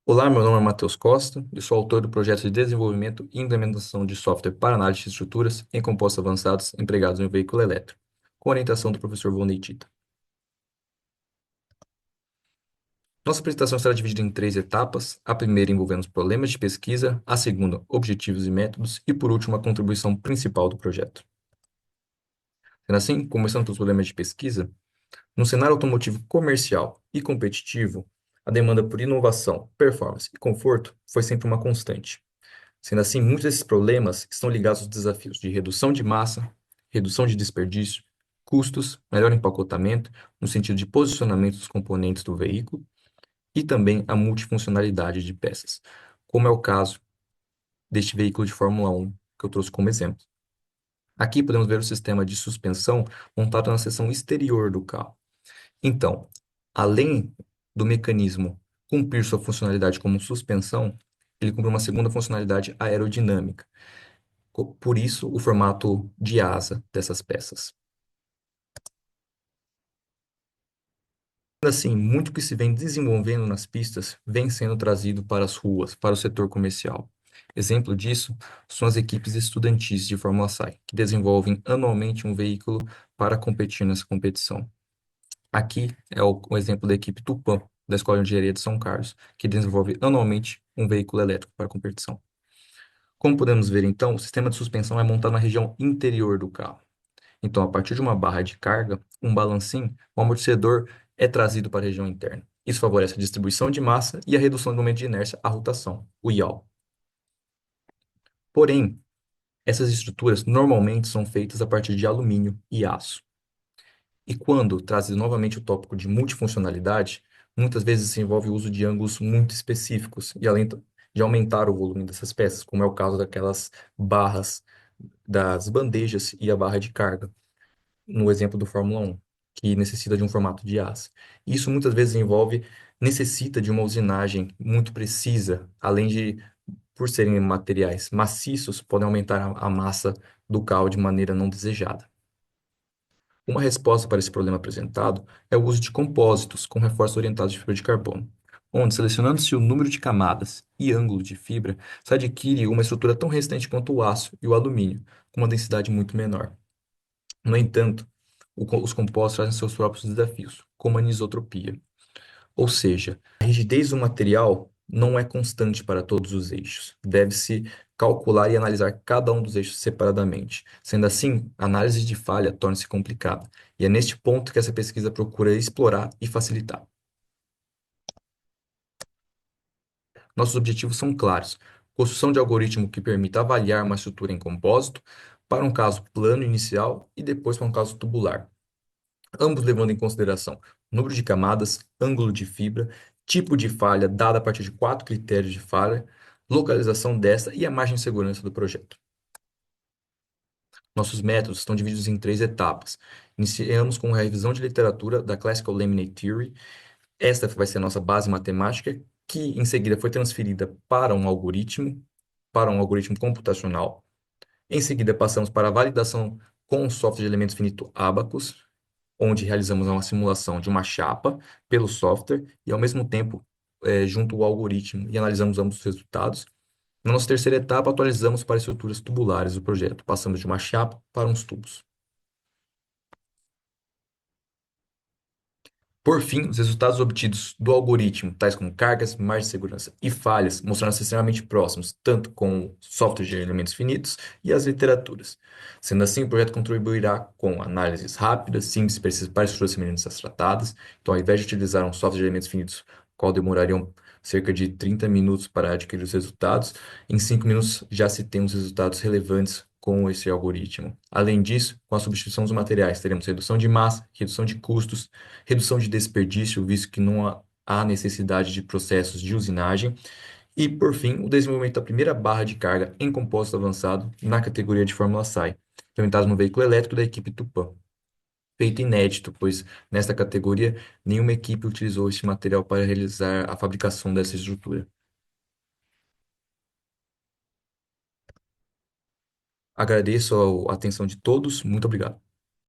Olá, meu nome é Matheus Costa, eu sou autor do projeto de desenvolvimento e implementação de software para análise de estruturas em compostos avançados empregados em um veículo elétrico, com orientação do professor Volney Tita. Nossa apresentação será dividida em três etapas, a primeira envolvendo os problemas de pesquisa, a segunda, objetivos e métodos, e por último, a contribuição principal do projeto. Sendo assim, começando pelos problemas de pesquisa, no cenário automotivo comercial e competitivo, a demanda por inovação, performance e conforto foi sempre uma constante. Sendo assim, muitos desses problemas estão ligados aos desafios de redução de massa, redução de desperdício, custos, melhor empacotamento, no sentido de posicionamento dos componentes do veículo, e também a multifuncionalidade de peças, como é o caso deste veículo de Fórmula 1 que eu trouxe como exemplo. Aqui podemos ver o sistema de suspensão montado na seção exterior do carro. Então, além do mecanismo cumprir sua funcionalidade como suspensão, ele cumpre uma segunda funcionalidade aerodinâmica. Por isso, o formato de asa dessas peças. Assim, muito que se vem desenvolvendo nas pistas vem sendo trazido para as ruas, para o setor comercial. Exemplo disso são as equipes estudantis de Fórmula SAI, que desenvolvem anualmente um veículo para competir nessa competição. Aqui é o exemplo da equipe Tupã, da Escola de Engenharia de São Carlos, que desenvolve anualmente um veículo elétrico para competição. Como podemos ver, então, o sistema de suspensão é montado na região interior do carro. Então, a partir de uma barra de carga, um balancim, o amortecedor é trazido para a região interna. Isso favorece a distribuição de massa e a redução do momento de inércia à rotação, o yaw. Porém, essas estruturas normalmente são feitas a partir de alumínio e aço. E quando traz novamente o tópico de multifuncionalidade, muitas vezes se envolve o uso de ângulos muito específicos e além de aumentar o volume dessas peças, como é o caso daquelas barras das bandejas e a barra de carga, no exemplo do Fórmula 1, que necessita de um formato de aço. Isso muitas vezes necessita de uma usinagem muito precisa, além de, por serem materiais maciços, podem aumentar a massa do carro de maneira não desejada. Uma resposta para esse problema apresentado é o uso de compósitos com reforços orientados de fibra de carbono, onde, selecionando-se o número de camadas e ângulo de fibra, se adquire uma estrutura tão resistente quanto o aço e o alumínio, com uma densidade muito menor. No entanto, os compostos trazem seus próprios desafios, como a anisotropia. Ou seja, a rigidez do material não é constante para todos os eixos. Deve-se calcular e analisar cada um dos eixos separadamente. Sendo assim, a análise de falha torna-se complicada. E é neste ponto que essa pesquisa procura explorar e facilitar. Nossos objetivos são claros: construção de algoritmo que permita avaliar uma estrutura em compósito para um caso plano inicial e depois para um caso tubular, ambos levando em consideração número de camadas, ângulo de fibra, tipo de falha dada a partir de quatro critérios de falha, localização desta e a margem de segurança do projeto. Nossos métodos estão divididos em três etapas. Iniciamos com a revisão de literatura da Classical Laminate Theory. Esta vai ser a nossa base matemática, que em seguida foi transferida para um algoritmo computacional. Em seguida, passamos para a validação com o software de elementos finito Abacus, onde realizamos uma simulação de uma chapa pelo software e, ao mesmo tempo, junto ao algoritmo e analisamos ambos os resultados. Na nossa terceira etapa, atualizamos para estruturas tubulares do projeto. Passamos de uma chapa para uns tubos. Por fim, os resultados obtidos do algoritmo, tais como cargas, margem de segurança e falhas, mostraram-se extremamente próximos, tanto com o software de elementos finitos e as literaturas. Sendo assim, o projeto contribuirá com análises rápidas, simples e precisas para estruturas semelhantes às tratadas. Então, ao invés de utilizar um software de elementos finitos, qual demorariam cerca de 30 minutos para adquirir os resultados, em 5 minutos já se tem os resultados relevantes com esse algoritmo. Além disso, com a substituição dos materiais, teremos redução de massa, redução de custos, redução de desperdício, visto que não há necessidade de processos de usinagem, e, por fim, o desenvolvimento da primeira barra de carga em compósito avançado na categoria de Fórmula SAI, implementado no veículo elétrico da equipe Tupã. Feito inédito, pois nesta categoria nenhuma equipe utilizou este material para realizar a fabricação dessa estrutura. Agradeço a atenção de todos, muito obrigado.